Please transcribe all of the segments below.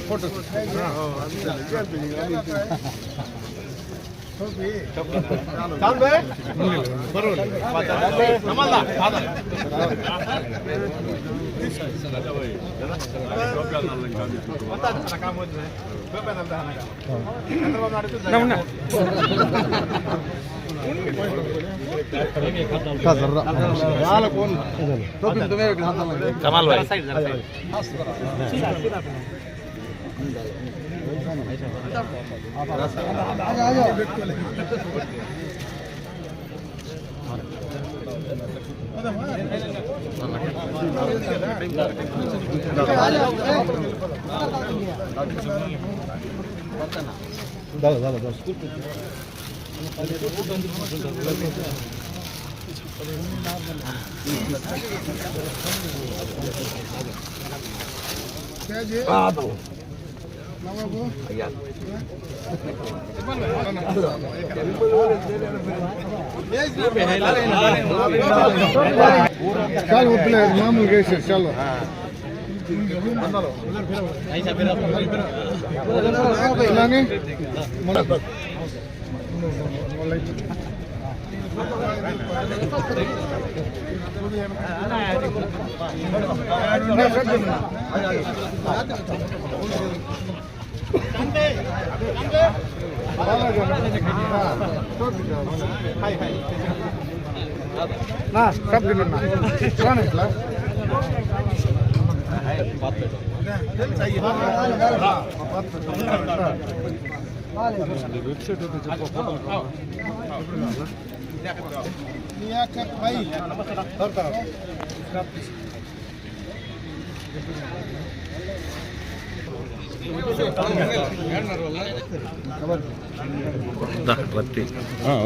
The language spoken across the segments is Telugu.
फोटो चाल बे बरोबर नमाला काम होत नाही कमाल भाई चल मामूल कैसे चलो ना सब दिन ना कौन है क्लास भाई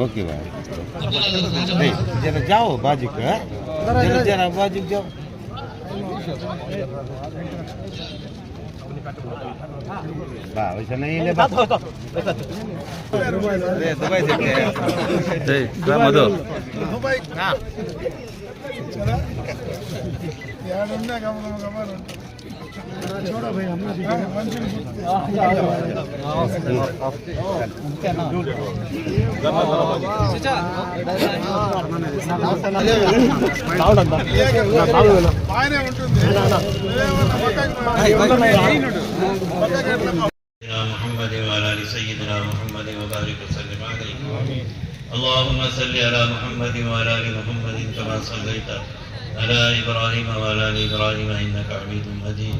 ओके भाई जरा जाओ बाजू का जरा बाजू जाओ वैसा नहीं ले दुबई से मधु दुबई छोड़ो भाई हमने محمد وعلى ال سيدنا محمد وبارك وسلم عليه اللهم صل على محمد وعلى ال محمد كما صليت على ابراهيم وعلى ال ابراهيم انك حميد مجيد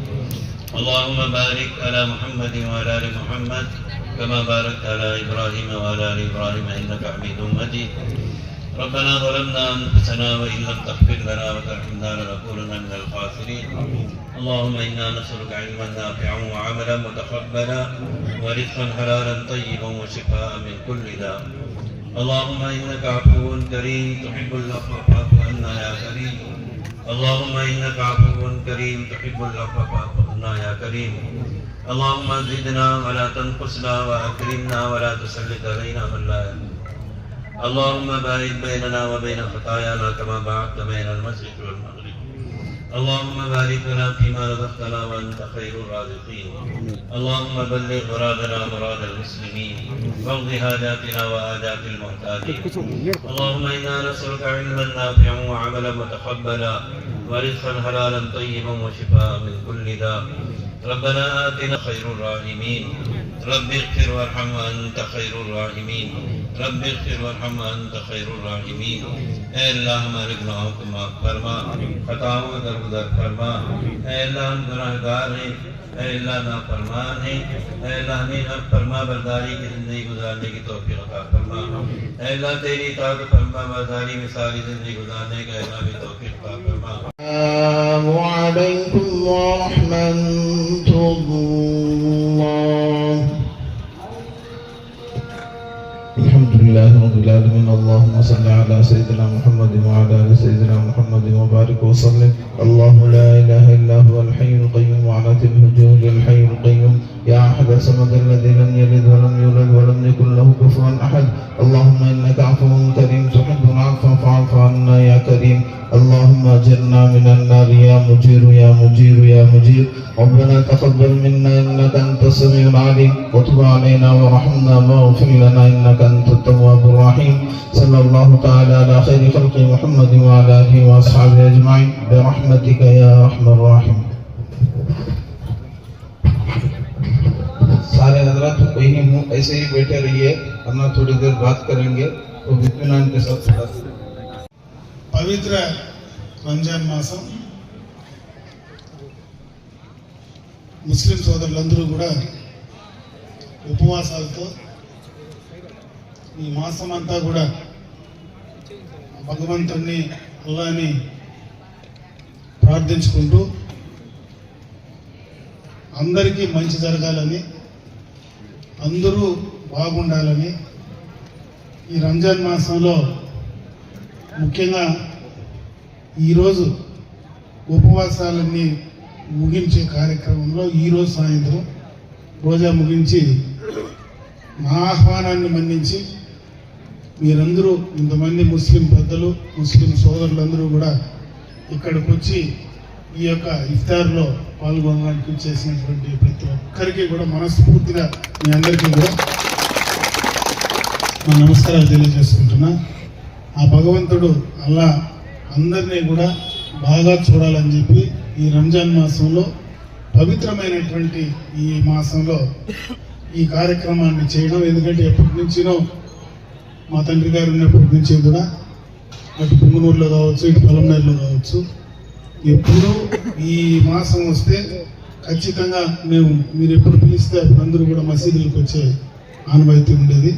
اللهم بارك على محمد وعلى ال محمد كما باركت على ابراهيم وعلى ال ابراهيم انك حميد مجيد ربنا ظلمنا انفسنا وان لم تغفر لنا وترحمنا لنكونن من الخاسرين اللهم انا نسالك علما نافعا وعملا متقبلا ورزقا حلالا طيبا وشفاء من كل داء اللهم انك عفو كريم تحب العفو فاعف عنا يا كريم اللهم انك عفو كريم تحب العفو فاعف عنا يا كريم اللهم زدنا ولا تنقصنا واكرمنا ولا تسلط علينا من لا يرحمنا اللهم باعد بيننا وبين خطايانا كما باعدت بين المشرق والمغرب اللهم بارك لنا فيما رزقتنا وانت خير الرازقين اللهم بلغ مرادنا مراد المسلمين واقض حاجاتنا وحاجات المحتاجين اللهم انا نسالك علما نافعا وعملا متقبلا ورزقا حلالا طيبا وشفاء من كل داء ربنا آتنا خير الراحمين رب اغفر وارحم وانت خير الراحمين رب اغفر وارحم وانت خير الراحمين اے اللہ ہمارے گناہوں کو معاف فرما خطاؤں کو درگزر فرما اے اللہ ہم گناہگار ہیں اے اللہ نافرمان ہیں اے اللہ ہمیں فرما برداری کی زندگی گزارنے کی توفیق عطا فرما اے اللہ تیری اطاعت فرما برداری میں ساری زندگی گزارنے کا اللہ بھی توفیق عطا فرما السلام علیکم ورحمۃ اللہ الحمد لله رب العالمين اللهم صل على سيدنا محمد وعلى ال سيدنا محمد وبارك وسلم الله لا اله الا هو الحي القيوم وعنت الوجوه الحي القيوم يا أحد الصمد الذي لم يلد ولم يولد ولم يكن له كفوا أحد. اللهم إنك عفو كريم تحب العفو فاعف عنا يا كريم. اللهم أجرنا من النار يا مجير يا مجير يا مجير. ربنا تقبل منا إنك أنت السميع العليم وتب علينا ورحمنا واغفر لنا إنك أنت التواب الرحيم. صلى الله تعالى على خير خلق محمد وعلى آله وأصحابه أجمعين برحمتك يا أرحم الراحمين. सारे हजरात वही मुँह ऐसे ही बैठे रहिए, वरना थोड़ी देर बात करेंगे तो इत्मीनान के साथ పవిత్ర రంజాన్ మాసం ముస్లిం సోదరులందరూ కూడా ఉపవాసాలతో ఈ మాసం అంతా కూడా భగవంతుడిని అల్లాని ప్రార్థించుకుంటూ అందరికీ మంచి జరగాలని, అందరూ బాగుండాలని, ఈ రంజాన్ మాసంలో ముఖ్యంగా ఈరోజు ఉపవాసాలన్నీ ముగించే కార్యక్రమంలో ఈరోజు సాయంత్రం రోజా ముగించి మా ఆహ్వానాన్ని మన్నించి మీరందరూ ఇంతమంది ముస్లిం పెద్దలు, ముస్లిం సోదరులందరూ కూడా ఇక్కడికి వచ్చి ఈ యొక్క ఇఫ్తార్లో పాల్గొనడానికి చేసినటువంటి ప్రతి ఒక్కరికి కూడా మనస్ఫూర్తిగా మీ అందరికీ కూడా నా నమస్కారాలు తెలియజేసుకుంటున్నా. ఆ భగవంతుడు అల్లా అందరినీ కూడా బాగా చూడాలని చెప్పి ఈ రంజాన్ మాసంలో పవిత్రమైనటువంటి ఈ మాసంలో ఈ కార్యక్రమాన్ని చేయడం, ఎందుకంటే ఎప్పటి నుంచినో మా తండ్రి గారు ఉన్నప్పటి నుంచి కూడా అటు పుంగనూరులో కావచ్చు, ఇటు పొలంనేరులో కావచ్చు, ఎప్పుడు ఈ మాసం వస్తే ఖచ్చితంగా మీరు ఎప్పుడు పిలిస్తే అప్పుడు అందరూ కూడా మసీదులకు వచ్చే ఆనవాయితీ ఉండేది.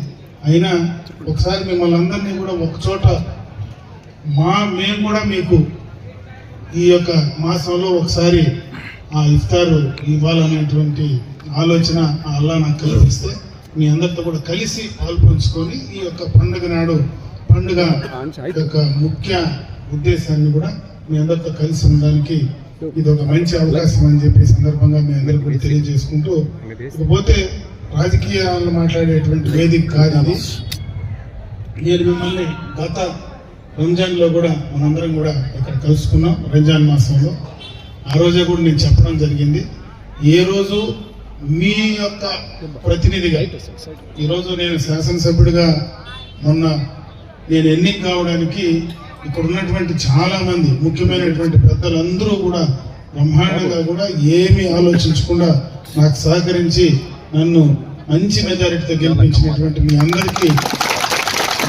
అయినా ఒకసారి మిమ్మల్ని అందరినీ కూడా ఒక చోట మేము కూడా మీకు ఈ యొక్క మాసంలో ఒకసారి ఆ ఇఫ్తారు ఇవ్వాలనేటువంటి ఆలోచన ఆ అల్లా నాకు కల్పిస్తే మీ అందరితో కూడా కలిసి పాల్పంచుకొని ఈ యొక్క పండుగ నాడు పండుగ యొక్క ముఖ్య ఉద్దేశాన్ని కూడా మీ అందరితో కలిసి ఉండడానికి ఇది ఒక మంచి అవకాశం అని చెప్పి సందర్భంగా మీ అందరికీ కూడా తెలియజేసుకుంటూ, ఇకపోతే రాజకీయాలను మాట్లాడేటువంటి వేదిక కాదు ఇది. నేను మిమ్మల్ని గత రంజాన్లో కూడా మనందరం కూడా ఇక్కడ కలుసుకున్నాం. రంజాన్ మాసంలో ఆ రోజే కూడా నేను చెప్పడం జరిగింది, ఏ రోజు మీ యొక్క ప్రతినిధిగా ఈరోజు నేను శాసనసభ్యుడిగా మొన్న నేను ఎన్నిక కావడానికి ఇక్కడ ఉన్నటువంటి చాలా మంది ముఖ్యమైనటువంటి పెద్దలందరూ కూడా బ్రహ్మాండంగా కూడా ఏమీ ఆలోచించకుండా నాకు సహకరించి నన్ను మంచి మెజారిటీతో గెలిపించినటువంటి మీ అందరికీ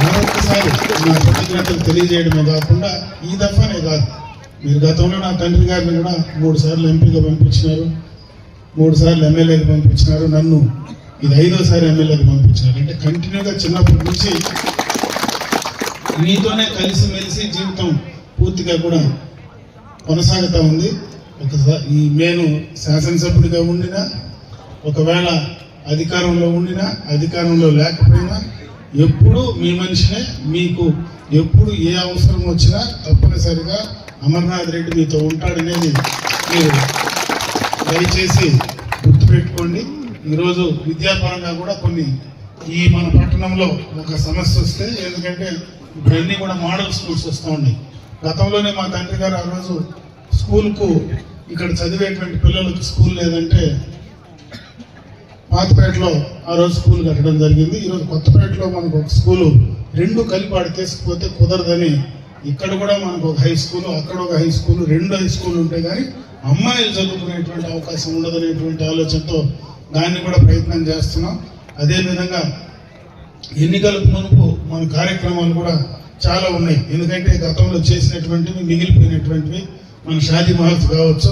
మరొకసారి నా కృతజ్ఞతలు తెలియజేయడమే కాకుండా ఈ దఫానే కాదు, మీరు గతంలో నా తండ్రి గారిని కూడా 3 సార్లు ఎంపీగా పంపించినారు, 3 సార్లు ఎమ్మెల్యేకి పంపించినారు, నన్ను ఇది 5వ సారి ఎమ్మెల్యేకి పంపించినారు. అంటే కంటిన్యూగా చిన్నప్పటి నుంచి మీతోనే కలిసిమెలిసి జీవితం పూర్తిగా కూడా కొనసాగుతూ ఉంది. ఒకసారి నేను శాసనసభ్యుడిగా ఉండినా, ఒకవేళ అధికారంలో ఉండినా, అధికారంలో లేకపోయినా ఎప్పుడు మీ మనిషినే, మీకు ఎప్పుడు ఏ అవసరం వచ్చినా తప్పనిసరిగా అమర్నాథ్ రెడ్డి మీతో ఉంటాడనేది మీరు దయచేసి గుర్తుపెట్టుకోండి. ఈరోజు విద్యాపరంగా కూడా కొన్ని ఈ మన పట్టణంలో ఒక సమస్య వస్తే, ఎందుకంటే ఇప్పుడు అన్నీ కూడా మోడల్ స్కూల్స్ వస్తూ ఉన్నాయి. గతంలోనే మా తండ్రి గారు ఆ రోజు స్కూల్కు ఇక్కడ చదివేటువంటి పిల్లలకు స్కూల్ లేదంటే పాతపేటలో ఆ రోజు స్కూల్ కట్టడం జరిగింది. ఈరోజు కొత్తపేటలో మనకు ఒక స్కూలు 2 కలిపి ఆడికేసుకుపోతే కుదరదని ఇక్కడ కూడా మనకు ఒక హై స్కూల్, అక్కడ ఒక హై స్కూల్, 2 హై స్కూల్ ఉంటాయి, కానీ అమ్మాయిలు చదువుకునేటువంటి అవకాశం ఉండదనేటువంటి ఆలోచనతో దాన్ని కూడా ప్రయత్నం చేస్తున్నాం. అదేవిధంగా ఎన్నికలకు మునుపు మన కార్యక్రమాలు కూడా చాలా ఉన్నాయి, ఎందుకంటే గతంలో చేసినటువంటివి మిగిలిపోయినటువంటివి మన షాదీ మహల్స్ కావచ్చు,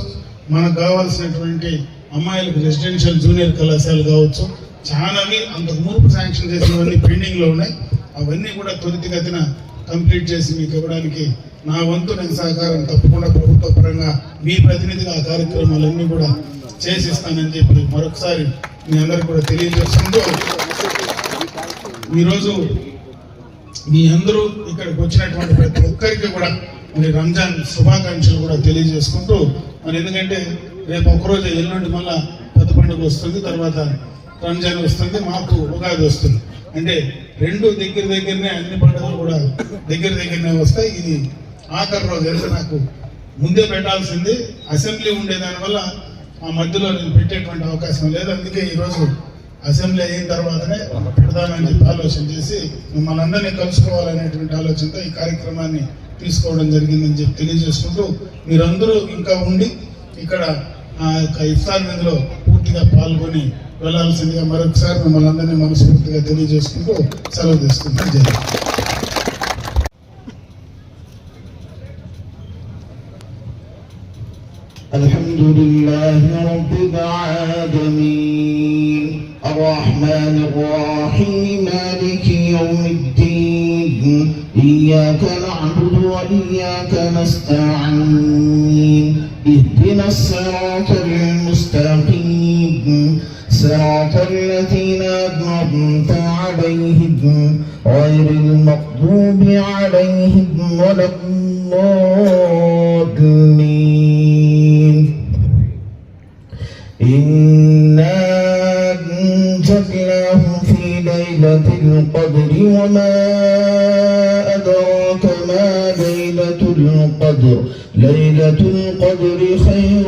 మనకు కావాల్సినటువంటి అమ్మాయిలకు రెసిడెన్షియల్ జూనియర్ కళాశాలలు కావచ్చు, చాలావి అంతకు మునుపు శాంక్షన్ చేసినవన్నీ పెండింగ్లో ఉన్నాయి. అవన్నీ కూడా త్వరితగతిన కంప్లీట్ చేసి మీకు ఇవ్వడానికి నా వంతు నేను సహకారం తప్పకుండా ప్రభుత్వ పరంగా మీ ప్రతినిధిగా ఆ కార్యక్రమాలన్నీ కూడా చేసిస్తానని చెప్పి మరొకసారి మీ అందరికి కూడా తెలియజేస్తుంటూ, ఈరోజు మీ అందరూ ఇక్కడికి వచ్చినటువంటి ప్రతి ఒక్కరికి కూడా మరి రంజాన్ శుభాకాంక్షలు కూడా తెలియజేసుకుంటూ, మరి ఎందుకంటే రేపు ఒకరోజు ఎల్లుండి మళ్ళా పెద్ద పండుగ వస్తుంది, తర్వాత రంజాన్ వస్తుంది, మాకు ఉగాది వస్తుంది. అంటే రెండు దగ్గరనే అన్ని పండుగలు కూడా దగ్గరనే వస్తాయి. ఇది ఆఖరి రోజు అయితే నాకు ముందే పెట్టాల్సింది అసెంబ్లీ ఉండేదాని వల్ల ఆ మధ్యలో నేను పెట్టేటువంటి అవకాశం లేదు. అందుకే ఈరోజు అసెంబ్లీ అయిన తర్వాతనే పెడదామని చెప్పి ఆలోచన చేసి మిమ్మల్ని అందరినీ కలుసుకోవాలనేటువంటి ఆలోచనతో ఈ కార్యక్రమాన్ని తీసుకోవడం జరిగిందని చెప్పి తెలియజేసుకుంటూ మీరందరూ ఇంకా ఉండి ఇక్కడ ఆ యొక్క ఇఫ్తార్ విందులో పూర్తిగా పాల్గొని వెళ్లాల్సిందిగా మరొకసారి మిమ్మల్ని అందరినీ మనస్ఫూర్తిగా తెలియజేసుకుంటూ సెలవు తీసుకుంటాం. జై హింద్. الحمد لله رب العالمين الرحمن الرحيم مالك يوم الدين إياك نعبد وإياك نستعين اهدنا الصراط المستقيم صراط الذين أنعمت عليهم غير المغضوب عليهم ولا الضالين. إنا أنزلناه في ليلة القدر وما أدراك ما ليلة القدر ليلة القدر خير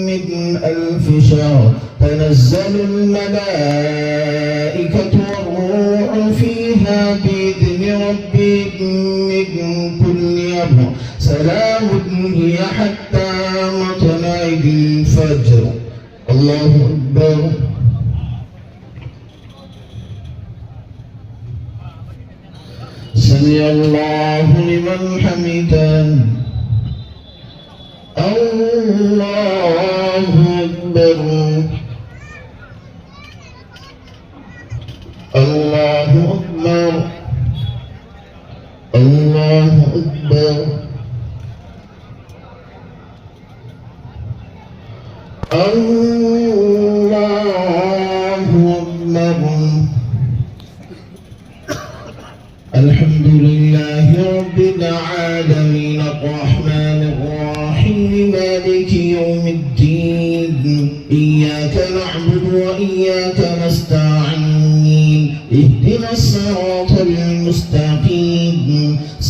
من 1000 شهر تنزل الملائكة والروح فيها بإذن ربهم من كل أمر سلام هي حتى مطلع الفجر. الله أكبر. سمع الله لمن حمده. الله أكبر. الله أكبر. الله أكبر. الله أكبر. الحمد لله رب العالمين الرحمن الرحيم مالك يوم الدين إياك نعبد وإياك نستعين اهدنا الصراط المستقيم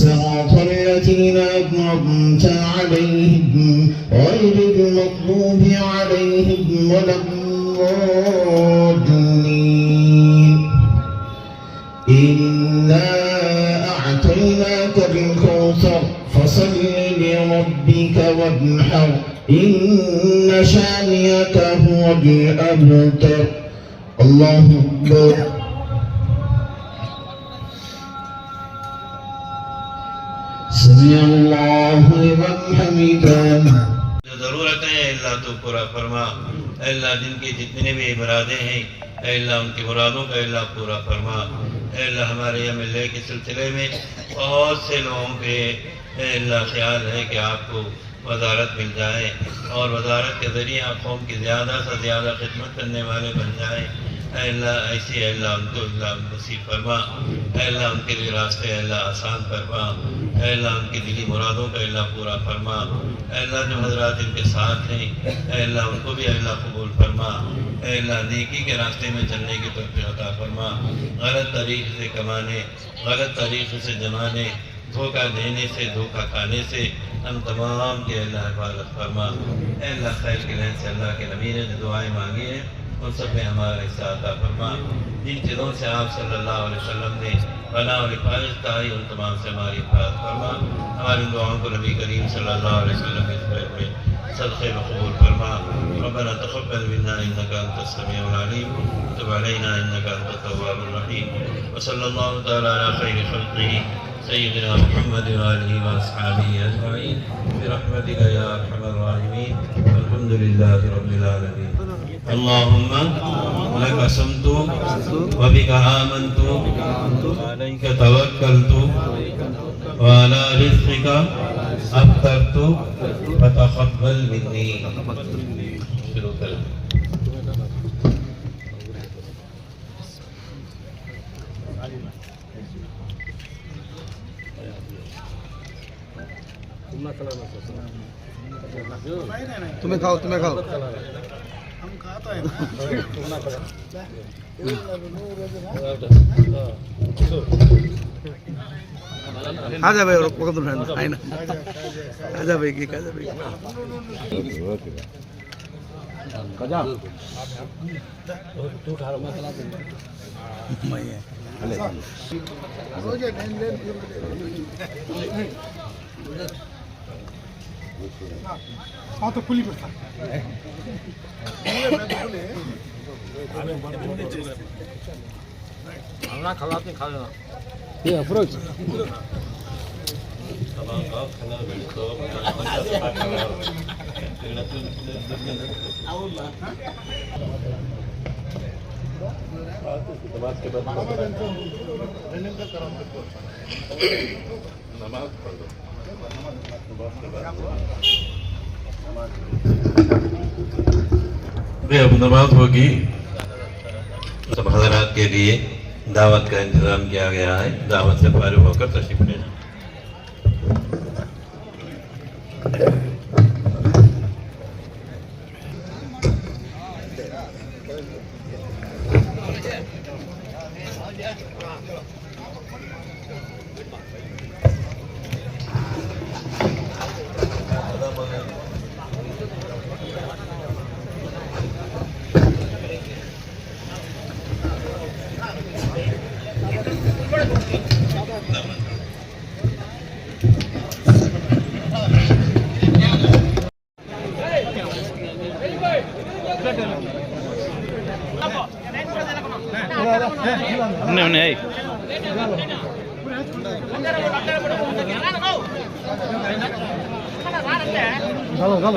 صراط الذين أنعمت عليهم غير المغضوب عليهم ولا الضالين. إنا أعطيناك الكوثر فصل لربك وانحر إن شانئك هو الأبتر. الله أكبر. سمع الله لمن حمده. ज़रूरतें हैं अल्लाह तो पूरा फरमा। अल्लाह जिनके जितने भी इरादे हैं अल्लाह उनकी मुरादों का अल्लाह पूरा फरमा। अल्लाह हमारे यहाँ मिलने के सिलसिले में बहुत से लोगों पे अल्लाह ख्याल है कि आपको वजारत मिल जाए और वजारत के ज़रिए आप कौम की ज़्यादा से ज़्यादा खिदमत करने वाले बन जाए। अल्लाह ऐसी अल्लाह उनको अल्लाह नसीब फरमा। अल्लाह उनके लिए रास्ते अल्लाह आसान फरमा। अल्लाह उनकी दिली मुरादों का अल्लाह पूरा फरमा। अल्लाह जो हजरात इनके साथ हैं अल्लाह उनको भी अल्लाह कबूल फरमा। अल्लाह नेकी के रास्ते में चलने की तौफीक अता फरमा। गलत तरीक़े से कमाने, गलत तरीक़े से जमाने, धोखा देने से, धोखा खाने से हम तमाम के अल्लाह हिफाजत फरमा। अल्लाह खैर के लिए से अल्लाह के नबी ने जो दुआएँ मांगी हैं उन सब में हमारा हिस्सा अता फरमा। जिन चीज़ों से आप सल्लल्लाहु अलैहि वसल्लम ने बना और हिफाजत करी उन तमाम से हमारी हिफाजत फरमा। हमारी दुआओं को नबी करीम सल्लल्लाहु अलैहि वसल्लम के में सदक़े में कबूल फरमा। रब्बना तक़ब्बल मिन्ना इन्नका अंतस समीउल अलीम व तुब अलैना इन्नका अंतत तव्वाबुर रहीम। व सल्लल्लाहु तआला अला खैरि खल्क़िही सय्यिदिना मुहम्मद व आलिहि व अस्हाबिही अजमईन बिरहमतिका या अरहमर राहिमीन। वल्हम्दुलिल्लाहि रब्बिल आलमीन। अल्लाहुम्मा लका समतु व बिका आमन्तु व अलैका तवक्कलतु व अला रिज़्क़िका अफ़्तरतु फतक़ब्बल मिन्नी। शुरू करें। तुम्हें खाओ हम खा आजा भाई और पकड़ दो आईना आजा भाई की आजा भाई कजा तू उठा मैं चला मैं रोजे నేను లేను పాత పులి పెడతా আমরা খাওয়া আপনি খাবেন না ये अप्रोच अब नमाज होगी। सब हजरात के लिए दावत का इंतजाम किया गया है। दावत से फारिग होकर तशरीफ ले जाएं। चलो चलो